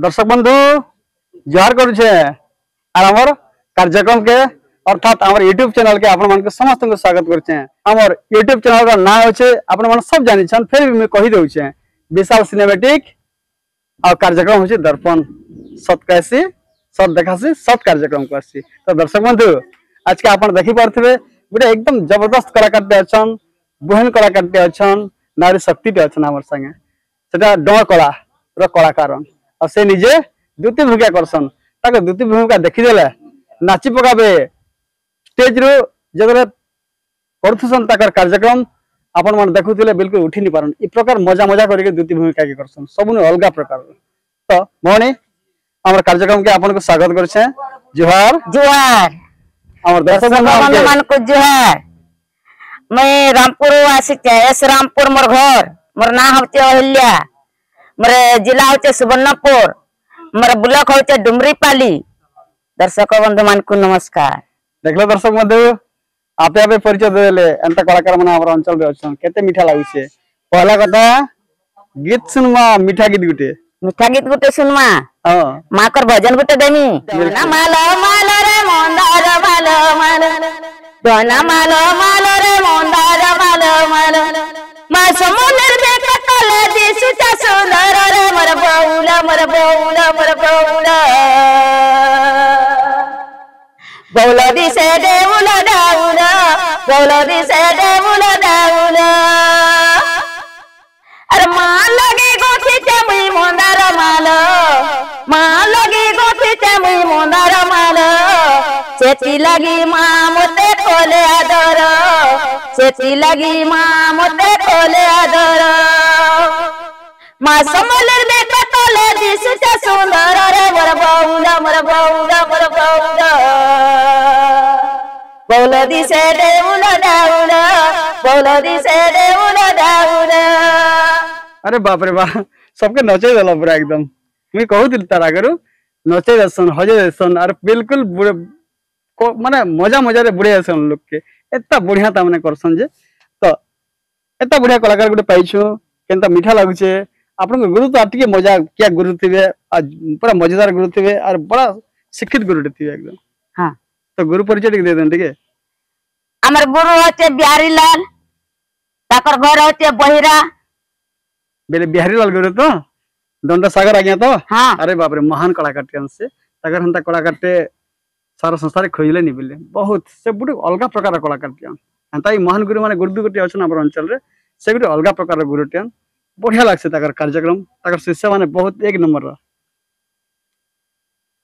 दर्शक बंधु जोहार करुछे और हमर कार्यक्रम के अर्थात हमर यूट्यूब चैनल के आपण मन के समस्त को स्वागत करछे। हमर यूट्यूब चैनल का नाम होचे आपण मन सब जानि छन, फिर भी मैं कहि दउ छे विशाल सिनेमैटिक और कार्यक्रम होचे दर्पण सत कैसी सत देखासी सत कार्यक्रम करसी। तो दर्शक बंधु आज के आपण देखि पारथिबे गुटे एकदम जबरदस्त कलाकार ते अछन, बहन कलाकार ते अछन, नारी शक्ति ते अछन हमर संगे सेटा डोर कला रो कलाकार और से निजे द्वितीय भूमिका करसन। ताके द्वितीय भूमिका देखि देले नाची पकाबे स्टेज रो जगरे करथुसन ताकर कार्यक्रम आपण मन देखुथिले बिल्कुल उठी नि पारन। इ प्रकार मजा मजा करके द्वितीय भूमिका के करसन सबने अलगा प्रकार। तो मोहनी हमर कार्यक्रम के आपण को स्वागत करछे। जोहार जोहार हमर दर्शक बंधु मन को जोहार। मैं रामपुर वासी एस रामपुर मोर घर, मोर नाम होचे अहिल्या, मोर जिला होचे सुवर्णपुर, मोर ब्लॉक होचे डुमरीपाली। दर्शक बंधु मान को नमस्कार। देखलो दर्शक बंधु आपे आपे परिचय देले एंता कलाकार मन हमर अंचल रे अछन केते मीठा लागुछे। पहला कथा गीत सुनमा मीठा गीत गुटे सुनमा। हां माकर भजन गुटे देमी ना मालो मालो रे मंदार मालो मालो दोना मालो मालो रे मंदार मालो मालो मा समुद्र में कतले दिसुचा सुंदर रे मोर बौला मोर बौला मोर बौला बौला दिसे देउला दाउला बौला दिसे देउला दाउला अरे मां लगे गोठी चमुई मंदार मालो मां लगे गोठी चमुई मंदार मालो सेती लगी मां मोते कोले आदर सेती लगी मां मोते कोले आदर मां समलर में कतले दिसुचा सुंदर रे मोर बौला मोर बौला मोर बौला बौला दिसे देउला दाउला बौला दिसे देउला दाउला। अरे बाप रे बाप सबके नचे देला पूरा एकदम। मैं कहू दिल तारा करू नचे दसन हजे दसन और बिल्कुल बुढ़े को माने मजा मजा रे बुढ़े दसन लोग के एता बढ़िया ता माने करसन जे। तो एता बढ़िया कलाकार गुटे पाइछु केनता मीठा लागुचे। आपन गुरु तो आटिके मजा क्या गुरु थिबे आज पूरा मजेदार गुरु थिबे और बड़ा शिक्षित गुरु थिबे एकदम। हां तो गुरु परिचय दे देन ठीक है। हमर गुरु होते बिहारी लाल, ताकर घर होते बहिरा बेले बिहारी लाल गुरु तो दंड सागर आ गया तो। हाँ। अरे बाप रे महान कलाकार टे से ताकर हंता कलाकार टे सारा संसार खोजले नि बिले बहुत से बुटे अलगा प्रकार कलाकार टे हंता महान गुरु माने गुरु गुटे अछन हमर अंचल रे से गुटे अलगा प्रकार गुरु टे बढ़िया लागसे ताकर कार्यक्रम ताकर शिष्य माने बहुत एक नंबर रा।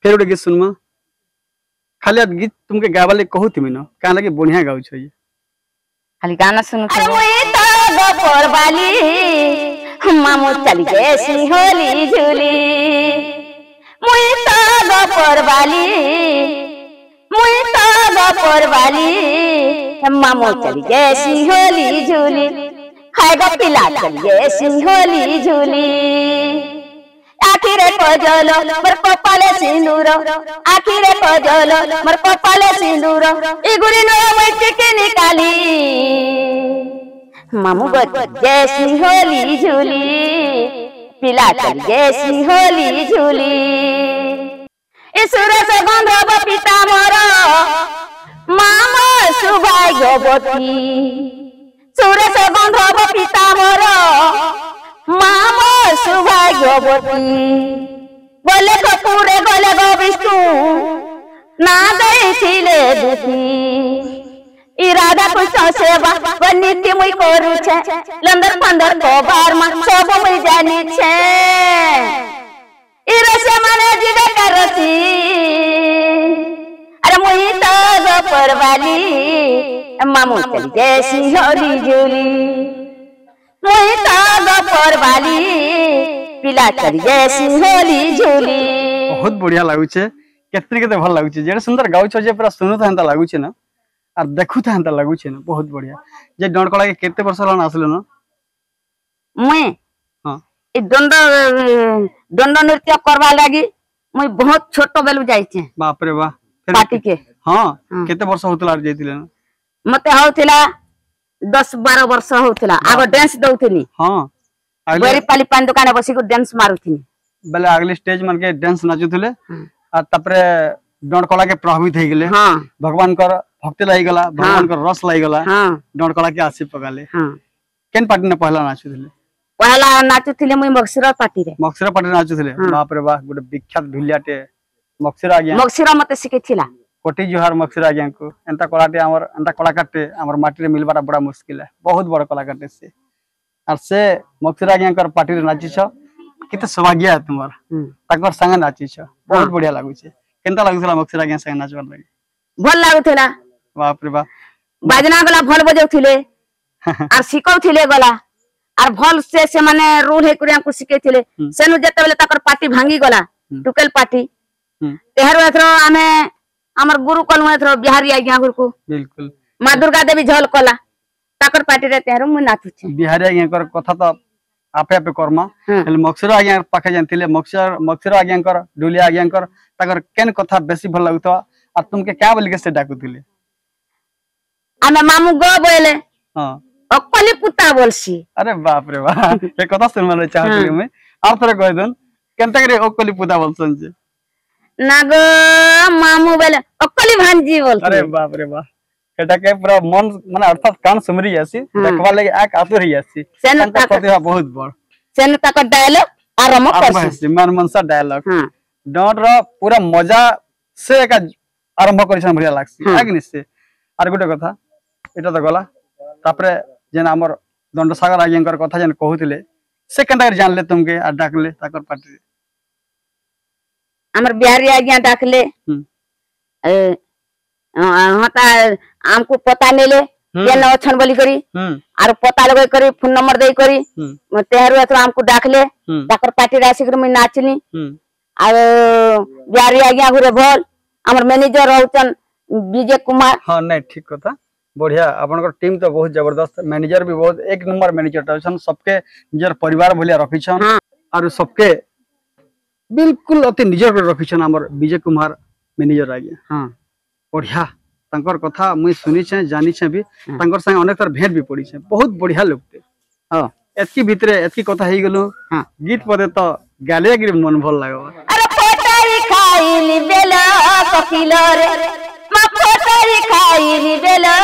फेर गीत सुनमा खाली गीत तुमके गावाले कहूती मिनो का लगे बढ़िया गाउ छ ये खाली गाना सुनु। अरे मोए तो गोपर वाली मामू चली जैसी होली झूली मुई तो गोपर वाली मुई तो गोपर वाली मामू चली जैसी होली झूली हाय गो पिला चली जैसी होली झूली आखिरे पजलो मोर कपाले सिंदूर आखिरे पजलो मोर कपाले सिंदूर ई गुड़ी नो मैं के निकाली मामू जैसी होली झूली पिला चल जैसी होली झूली ईश्वर से गंधर्व पिता मोर मामा सुभाग्यवती सुर से गंधर्व पिता मोर मामा सुभाग्यवती बोले कपूरे बोले गो विष्णु ना दैथिले दुती ई राधा कृष्ण सेवा नित्य मुई करू छे लंदर पंदर को बार मा सब मुई जानी छे ई रसे माने जीवे करसी अरे मुई तो गोपर वाली मामू चली जैसी होली झूली मुई तो गोपर वाली पिला चली जैसी होली झूली। बहुत बढ़िया लागु छे केतने केते भल लागु छे जेडे सुंदर गाउ छ जे पूरा सुनु था लागु छे ना और देखु था लागु छे ना बहुत बढ़िया। जे दंड कला के केते वर्ष लन आसले ना मैं हां ए दंड नृत्य करवा लागी मैं बहुत छोटो बेलु जाई छे। बाप रे बा पार्टी के हां केते वर्ष होतला जाईतिले ना मते होतला 10-12 वर्ष होतला आगो डांस दउथनी। हां बरी पाली पान दुकान बसी को डांस मारुथनी बेले अगली स्टेज मन के डांस नाचुले और तपरे डंडकला के प्रभावित हो गले भगवान कर भक्ति लाई गला भगवान कर रस लाई गला डंडकला के आसी पगाले केन पार्टी ने पहला नाचुले मुई मक्सिरा पार्टी नाचुले बाप रे बाप गोटे विख्यात ढुलियाटे मक्सिरा मते सिखेथिला कोटी जुहार मक्सिरा आज्ञा को एंता कलाटे हमर एंता कलाकारटे हमर माटी रे मिलबाटा बड़ा मुश्किल है बहुत बड़ कलाकारटे से और से मक्सिरा आज्ञा कर पार्टी रे नाची छ किते सौभाग्य है तुमर ताकर संग नाची छ बहुत बढ़िया लागु छे केनता लागुला मक्सिरा आज्ञा संग नाचबार लागि भल लागुथेला बाप रे बाप बाजना गला भल बजौथिले और सिखौथिले गला और भल से माने रूल हे कुरिया को सिखेथिले सेनु जते बेले ताकर पार्टी भांगी गला टुकेल पार्टी तेहर एथरो आमे हमर गुरु कलु एथरो बिहारी आज्ञा गुरु को बिल्कुल मां दुर्गा देवी झल कला ताकर पार्टी रे तेहरो मु नाचु छी बिहारी आज्ञा कर कथा तो आपे आपे कर्मा हेल मक्सिरा आज्ञा पाखे जानथिले मक्सिरा आज्ञा कर डुलिया आज्ञा कर ताकर केन कथा बेसी भल लागतो और तुमके क्या बोल के से डाकुथिले आमे मामू गो बोले हां अक्कली पुता बोलसी अरे बाप रे बाप ए कथा सुनवाले चाहती मैं आप तरह कह दन केनता करे अक्कली पुता बोलसन जे नागो मामू बोले अक्कली भांजी बोल अरे बाप रे बाप एटा के पूरा मन माने अर्थात कान सुमरी जासी देखबा लागि आक आतुर ही जासी सेन प्रतिभा बहुत बड़ सेन तक डायलॉग आरंभ करसी मन मनसा डायलॉग डॉट रो पूरा मजा से एक आरंभ करिसन बढ़िया लागसी आग निसे आर गुटे कथा एटा तो गला तापरे जेन हमर दंडसागर आज्ञाकर कथा जेन कहउतिले से केनता जानले तुमके आ डाकले ताकर पार्टी हमर बिहारी आज्ञा डाकले हता हमको पता नेले केन अछन बोली करी आर पता लगै करी फोन नंबर दे करी तेहरु एथरो हमको डाकले ताकर पार्टी राशि कर मैं नाचनी आर बिहारी आज्ञा घुरे भल हमर मैनेजर रहउचन विजय कुमार हां नहीं ठीक कथा बढ़िया आपनकर टीम तो बहुत जबरदस्त मैनेजर भी बहुत एक नंबर मैनेजर टसन सबके निजर परिवार भलिया रखिछन और सबके बिल्कुल अति निजर रखिछन हमर विजय कुमार मैनेजर आगे हां बढ़िया तंकर कथा मुई सुनी छे जानी छे भी तंकर संग अनेक तर भेंट भी पड़ी छे बहुत बढ़िया लोगते हां एतकी भितरे एतकी कथा हेई गेलो हां गीत पदे तो गाले गिर मन भल लागो अरे पोटाई खाइली बेला ककिलो रे पोटाई खाइली बेला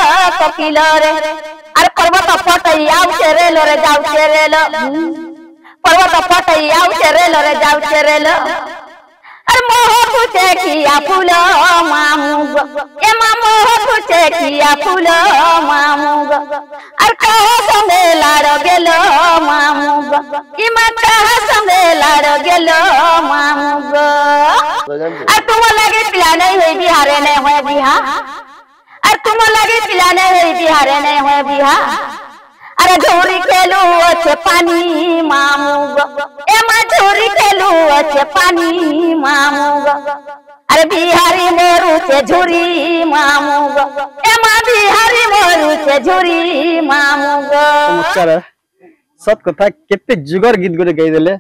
ककिलो रे अरे पर्वत पोटाई आउ रे लो रे जाउ रे लो पर्वत पोटाई आउ रे लो रे जाउ रे लो अरे मोह पूछे किया फूलो मामू ए मामू पूछे किया फूलो मामू अरे कहो संगे लाड़ गेलो मामू ई मत संगे लाड़ गेलो मामू अरे तुम लगे पिला नहीं हुई बिहारे नहीं हुए बिहा अरे तुम लगे पिला नहीं हुई बिहारे नहीं हुए बिहा अरे झोरी खेलू अच्छे पानी मामू ए मां झोरी खेलू अच्छे पानी मामू अरे बिहारी मोरू से झोरी मामू ए मां बिहारी मोरू से झोरी मामू नमस्कार सत कथा केते जुगर गीत गोरे गाई देले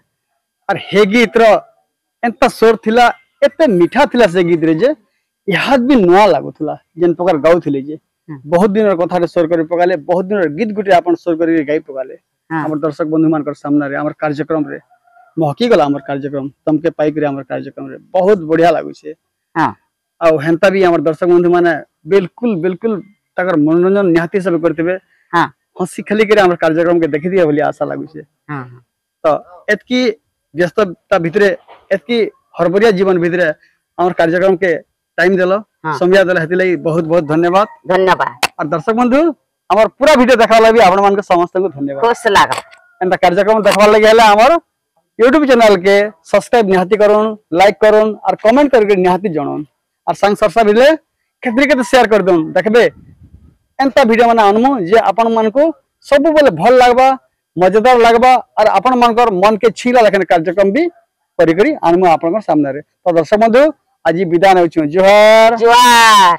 और हे गीत रो एंता सोर थिला एते मीठा थिला से गीत रे जे याद भी नुआ लागुथला जेन प्रकार गाउथिले जे बहुत दिन कथा रे स्वर करी पगाले बहुत दिन गीत गुटे आपन स्वर करी गाई पगाले हमर दर्शक बंधु मान कर सामने रे हमर कार्यक्रम रे महकी गला हमर कार्यक्रम तमके पाई करे हमर कार्यक्रम रे बहुत बढ़िया लागु छे हां आ हेंता भी हमर दर्शक बंधु माने बिल्कुल बिल्कुल तकर मनोरंजन निहाती सब करतेबे हां हंसी खली करे हमर कार्यक्रम के देखि दिया बोली आशा लागु छे हां तो एतकी व्यस्तता भितरे एतकी हरबरिया जीवन भितरे हमर कार्यक्रम के टाइम देलो समय देला हेति लई बहुत बहुत धन्यवाद धन्यवाद और दर्शक बंधु हमर पूरा वीडियो देखला भी आपण मान के समस्त को धन्यवाद खुश लागा एंता कार्यक्रम देखवा लागि हला हमर YouTube चैनल के सब्सक्राइब निहाती करूँ लाइक करूँ और कमेंट करके निहाती जनाऊँ और संग सरसा भिले केतरी केते शेयर कर दूँ देखबे एंता वीडियो माने अनमु जे आपण मान को सब बोले भल लागबा मजेदार लागबा और आपण मानकर मन के छीला लेखन कार्यक्रम भी करी करी अनमु आपण सामने रे तो दर्शक बंधु आज विदा नै छु जोहार जोहार।